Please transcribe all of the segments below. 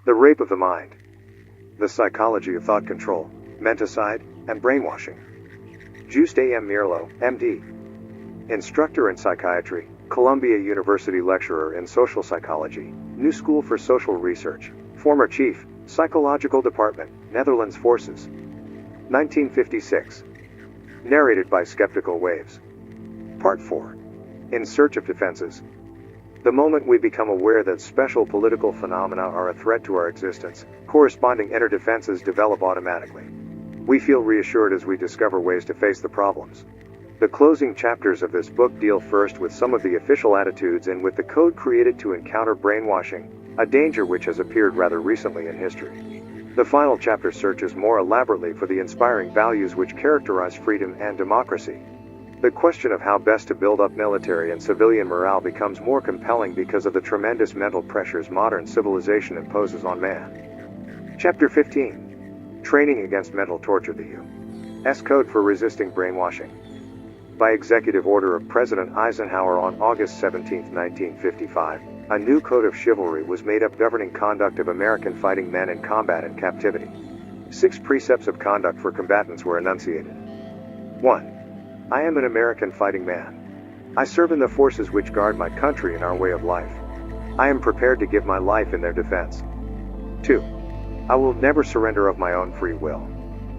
The rape of the mind. The psychology of thought control, menticide, and brainwashing. Joost A. Meerloo, MD. Instructor in Psychiatry, Columbia University lecturer in Social Psychology, New School for Social Research, former Chief, Psychological Department, Netherlands Forces. 1956. Narrated by Skeptical Waves. Part 4. In Search of Defenses. The moment we become aware that special political phenomena are a threat to our existence, corresponding inner defenses develop automatically. We feel reassured as we discover ways to face the problems. The closing chapters of this book deal first with some of the official attitudes and with the code created to encounter brainwashing, a danger which has appeared rather recently in history. The final chapter searches more elaborately for the inspiring values which characterize freedom and democracy. The question of how best to build up military and civilian morale becomes more compelling because of the tremendous mental pressures modern civilization imposes on man. Chapter 15. Training Against Mental Torture. The U.S. Code for Resisting Brainwashing. By executive order of President Eisenhower on August 17, 1955, a new code of chivalry was made up governing conduct of American fighting men in combat and captivity. 6 precepts of conduct for combatants were enunciated. 1. I am an American fighting man. I serve in the forces which guard my country and our way of life. I am prepared to give my life in their defense. 2. I will never surrender of my own free will.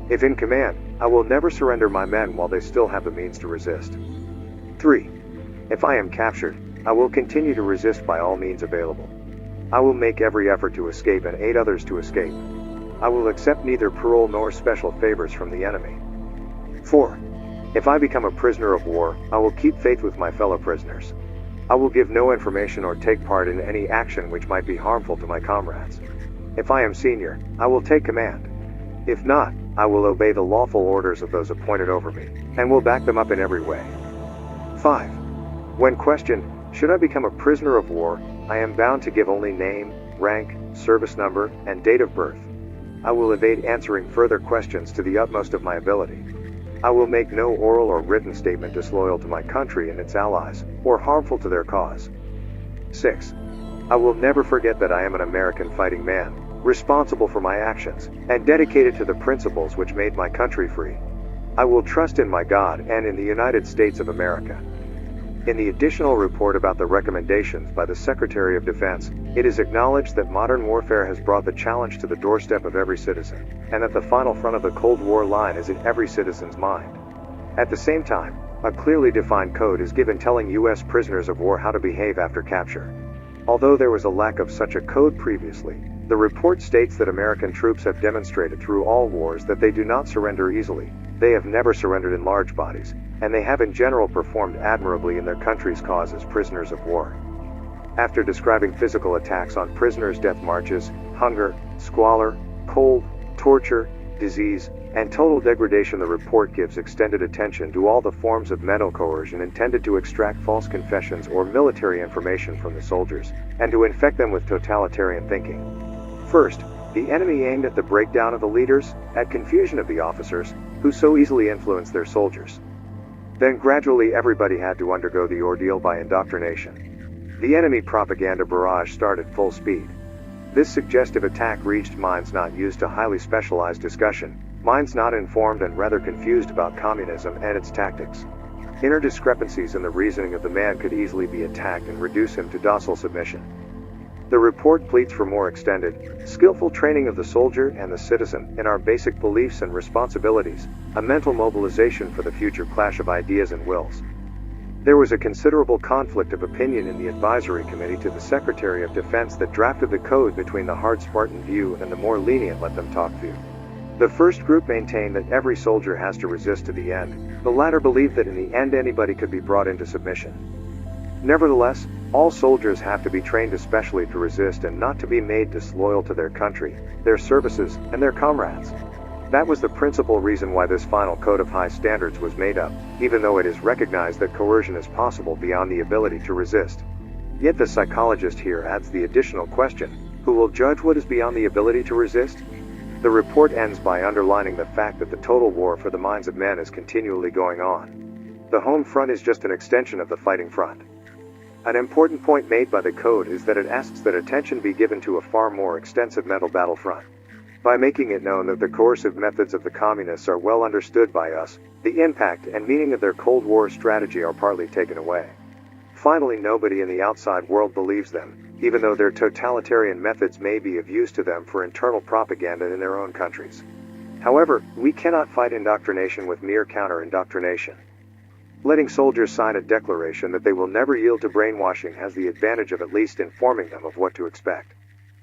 If in command, I will never surrender my men while they still have the means to resist. 3. If I am captured, I will continue to resist by all means available. I will make every effort to escape and aid others to escape. I will accept neither parole nor special favors from the enemy. 4. If I become a prisoner of war, I will keep faith with my fellow prisoners. I will give no information or take part in any action which might be harmful to my comrades. If I am senior, I will take command. If not, I will obey the lawful orders of those appointed over me, and will back them up in every way. 5. When questioned, should I become a prisoner of war, I am bound to give only name, rank, service number, and date of birth. I will evade answering further questions to the utmost of my ability. I will make no oral or written statement disloyal to my country and its allies, or harmful to their cause. 6. I will never forget that I am an American fighting man, responsible for my actions, and dedicated to the principles which made my country free. I will trust in my God and in the United States of America. In the additional report about the recommendations by the Secretary of Defense, it is acknowledged that modern warfare has brought the challenge to the doorstep of every citizen, and that the final front of the Cold War line is in every citizen's mind. At the same time, a clearly defined code is given telling U.S. prisoners of war how to behave after capture. Although there was a lack of such a code previously, the report states that American troops have demonstrated through all wars that they do not surrender easily, they have never surrendered in large bodies, and they have in general performed admirably in their country's cause as prisoners of war. After describing physical attacks on prisoners' death marches, hunger, squalor, cold, torture, disease, and total degradation, the report gives extended attention to all the forms of mental coercion intended to extract false confessions or military information from the soldiers, and to infect them with totalitarian thinking. First, the enemy aimed at the breakdown of the leaders, at confusion of the officers, who so easily influenced their soldiers. Then gradually everybody had to undergo the ordeal by indoctrination. The enemy propaganda barrage started full speed. This suggestive attack reached minds not used to highly specialized discussion, minds not informed and rather confused about communism and its tactics. Inner discrepancies in the reasoning of the man could easily be attacked and reduce him to docile submission. The report pleads for more extended, skillful training of the soldier and the citizen in our basic beliefs and responsibilities, a mental mobilization for the future clash of ideas and wills. There was a considerable conflict of opinion in the advisory committee to the Secretary of Defense that drafted the code between the hard Spartan view and the more lenient let them talk view. The first group maintained that every soldier has to resist to the end. The latter believed that in the end anybody could be brought into submission. Nevertheless, all soldiers have to be trained especially to resist and not to be made disloyal to their country, their services, and their comrades. That was the principal reason why this final code of high standards was made up, even though it is recognized that coercion is possible beyond the ability to resist. Yet the psychologist here adds the additional question, who will judge what is beyond the ability to resist? The report ends by underlining the fact that the total war for the minds of men is continually going on. The home front is just an extension of the fighting front. An important point made by the code is that it asks that attention be given to a far more extensive mental battlefront. By making it known that the coercive methods of the communists are well understood by us, the impact and meaning of their Cold War strategy are partly taken away. Finally, nobody in the outside world believes them, even though their totalitarian methods may be of use to them for internal propaganda in their own countries. However, we cannot fight indoctrination with mere counter-indoctrination. Letting soldiers sign a declaration that they will never yield to brainwashing has the advantage of at least informing them of what to expect.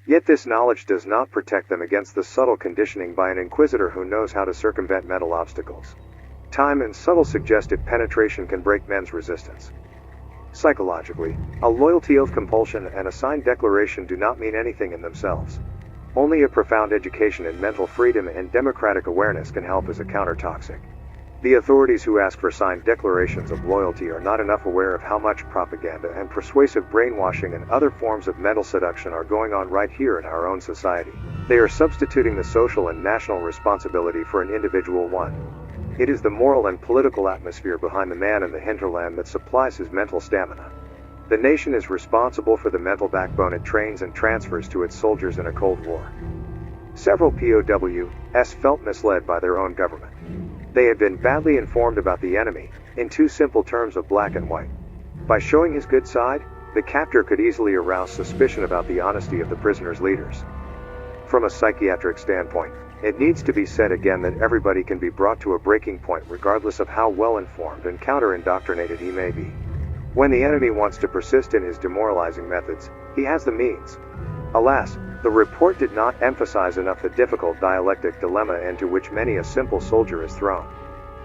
Yet this knowledge does not protect them against the subtle conditioning by an inquisitor who knows how to circumvent mental obstacles. Time and subtle suggestive penetration can break men's resistance. Psychologically, a loyalty oath compulsion and a signed declaration do not mean anything in themselves. Only a profound education in mental freedom and democratic awareness can help as a counter-toxic. The authorities who ask for signed declarations of loyalty are not enough aware of how much propaganda and persuasive brainwashing and other forms of mental seduction are going on right here in our own society. They are substituting the social and national responsibility for an individual one. It is the moral and political atmosphere behind the man in the hinterland that supplies his mental stamina. The nation is responsible for the mental backbone it trains and transfers to its soldiers in a Cold War. Several POWs felt misled by their own government. They had been badly informed about the enemy, in two simple terms of black and white. By showing his good side, the captor could easily arouse suspicion about the honesty of the prisoner's leaders. From a psychiatric standpoint, it needs to be said again that everybody can be brought to a breaking point regardless of how well-informed and counter-indoctrinated he may be. When the enemy wants to persist in his demoralizing methods, he has the means. Alas, the report did not emphasize enough the difficult dialectic dilemma into which many a simple soldier is thrown.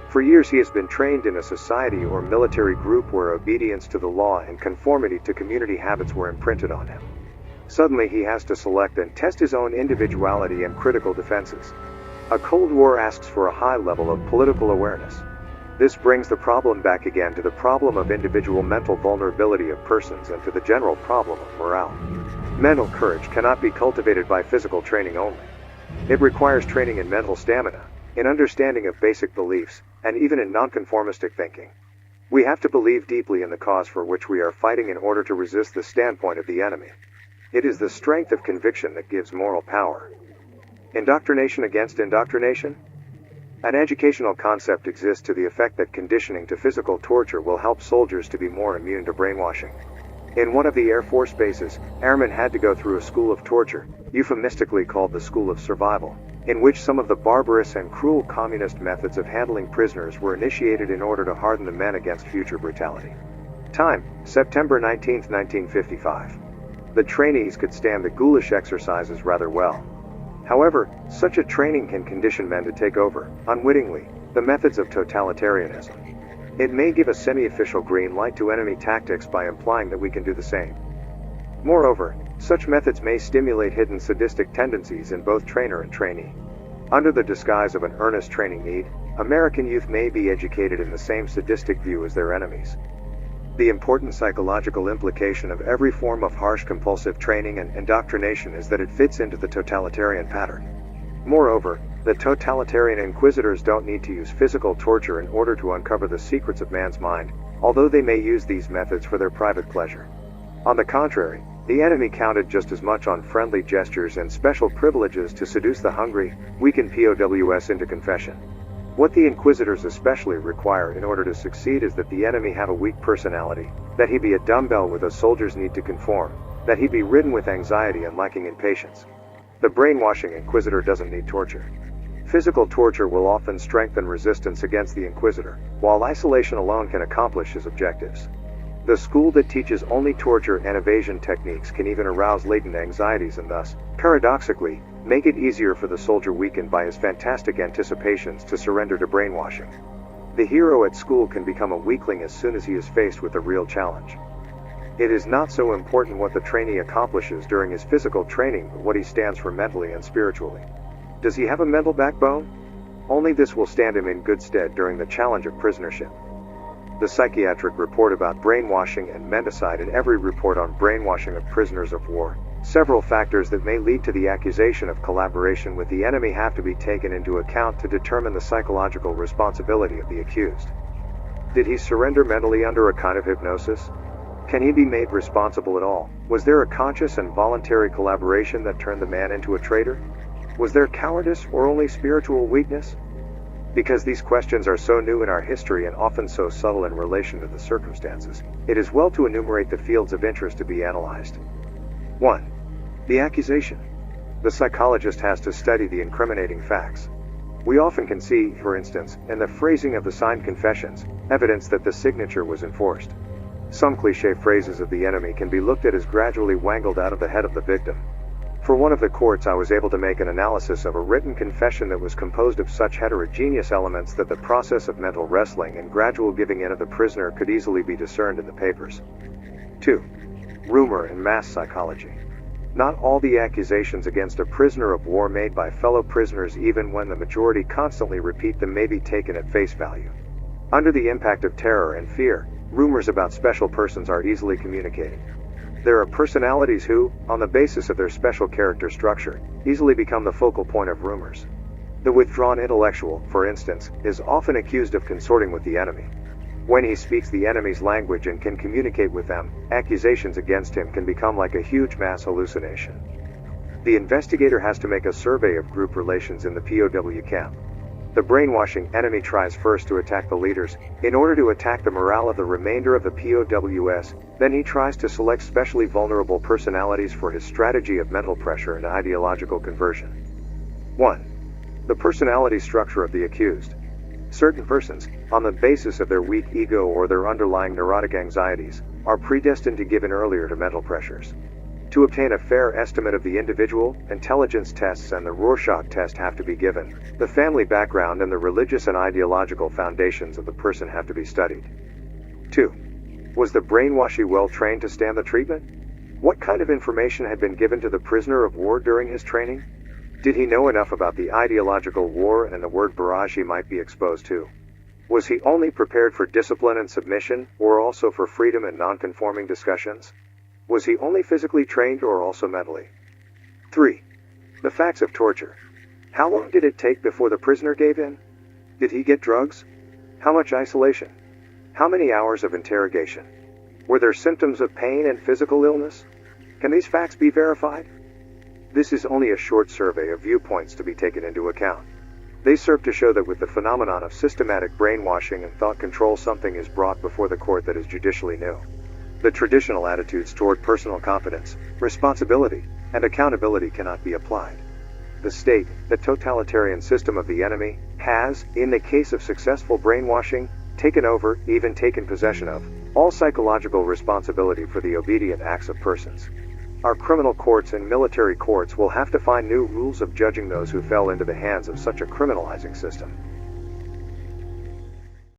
For years he has been trained in a society or military group where obedience to the law and conformity to community habits were imprinted on him. Suddenly he has to select and test his own individuality and critical defenses. A Cold War asks for a high level of political awareness. This brings the problem back again to the problem of individual mental vulnerability of persons and to the general problem of morale. Mental courage cannot be cultivated by physical training only. It requires training in mental stamina, in understanding of basic beliefs, and even in nonconformistic thinking. We have to believe deeply in the cause for which we are fighting in order to resist the standpoint of the enemy. It is the strength of conviction that gives moral power. Indoctrination against indoctrination? An educational concept exists to the effect that conditioning to physical torture will help soldiers to be more immune to brainwashing. In one of the Air Force bases, airmen had to go through a school of torture, euphemistically called the School of Survival, in which some of the barbarous and cruel communist methods of handling prisoners were initiated in order to harden the men against future brutality. Time, September 19, 1955. The trainees could stand the ghoulish exercises rather well. However, such a training can condition men to take over, unwittingly, the methods of totalitarianism. It may give a semi-official green light to enemy tactics by implying that we can do the same. Moreover, such methods may stimulate hidden sadistic tendencies in both trainer and trainee. Under the disguise of an earnest training need, American youth may be educated in the same sadistic view as their enemies. The important psychological implication of every form of harsh compulsive training and indoctrination is that it fits into the totalitarian pattern. Moreover, the totalitarian inquisitors don't need to use physical torture in order to uncover the secrets of man's mind, although they may use these methods for their private pleasure. On the contrary, the enemy counted just as much on friendly gestures and special privileges to seduce the hungry, weaken POWs into confession. What the inquisitors especially require in order to succeed is that the enemy have a weak personality, that he be a dumbbell with a soldier's need to conform, that he be ridden with anxiety and lacking in patience. The brainwashing inquisitor doesn't need torture. Physical torture will often strengthen resistance against the inquisitor, while isolation alone can accomplish his objectives. The school that teaches only torture and evasion techniques can even arouse latent anxieties and thus, paradoxically, make it easier for the soldier weakened by his fantastic anticipations to surrender to brainwashing. The hero at school can become a weakling as soon as he is faced with a real challenge. It is not so important what the trainee accomplishes during his physical training, but what he stands for mentally and spiritually. Does he have a mental backbone? Only this will stand him in good stead during the challenge of prisonership. The psychiatric report about brainwashing and menticide and every report on brainwashing of prisoners of war, several factors that may lead to the accusation of collaboration with the enemy have to be taken into account to determine the psychological responsibility of the accused. Did he surrender mentally under a kind of hypnosis? Can he be made responsible at all? Was there a conscious and voluntary collaboration that turned the man into a traitor? Was there cowardice or only spiritual weakness? Because these questions are so new in our history and often so subtle in relation to the circumstances, it is well to enumerate the fields of interest to be analyzed. 1. The accusation. The psychologist has to study the incriminating facts. We often can see, for instance, in the phrasing of the signed confessions, evidence that the signature was enforced. Some cliché phrases of the enemy can be looked at as gradually wangled out of the head of the victim. For one of the courts, I was able to make an analysis of a written confession that was composed of such heterogeneous elements that the process of mental wrestling and gradual giving in of the prisoner could easily be discerned in the papers. 2. Rumor and mass psychology. Not all the accusations against a prisoner of war made by fellow prisoners, even when the majority constantly repeat them, may be taken at face value. Under the impact of terror and fear, rumors about special persons are easily communicated. There are personalities who, on the basis of their special character structure, easily become the focal point of rumors. The withdrawn intellectual, for instance, is often accused of consorting with the enemy. When he speaks the enemy's language and can communicate with them, accusations against him can become like a huge mass hallucination. The investigator has to make a survey of group relations in the POW camp. The brainwashing enemy tries first to attack the leaders, in order to attack the morale of the remainder of the POWs, then he tries to select specially vulnerable personalities for his strategy of mental pressure and ideological conversion. 1. The personality structure of the accused. Certain persons, on the basis of their weak ego or their underlying neurotic anxieties, are predestined to give in earlier to mental pressures. To obtain a fair estimate of the individual, intelligence tests and the Rorschach test have to be given. The family background and the religious and ideological foundations of the person have to be studied. 2. Was the brainwashy well trained to stand the treatment? What kind of information had been given to the prisoner of war during his training? Did he know enough about the ideological war and the word barrage he might be exposed to? Was he only prepared for discipline and submission, or also for freedom and non-conforming discussions? Was he only physically trained or also mentally? 3. The facts of torture. How long did it take before the prisoner gave in? Did he get drugs? How much isolation? How many hours of interrogation? Were there symptoms of pain and physical illness? Can these facts be verified? This is only a short survey of viewpoints to be taken into account. They serve to show that with the phenomenon of systematic brainwashing and thought control, something is brought before the court that is judicially new. The traditional attitudes toward personal competence, responsibility, and accountability cannot be applied. The state, the totalitarian system of the enemy, has, in the case of successful brainwashing, taken over, even taken possession of, all psychological responsibility for the obedient acts of persons. Our criminal courts and military courts will have to find new rules of judging those who fell into the hands of such a criminalizing system.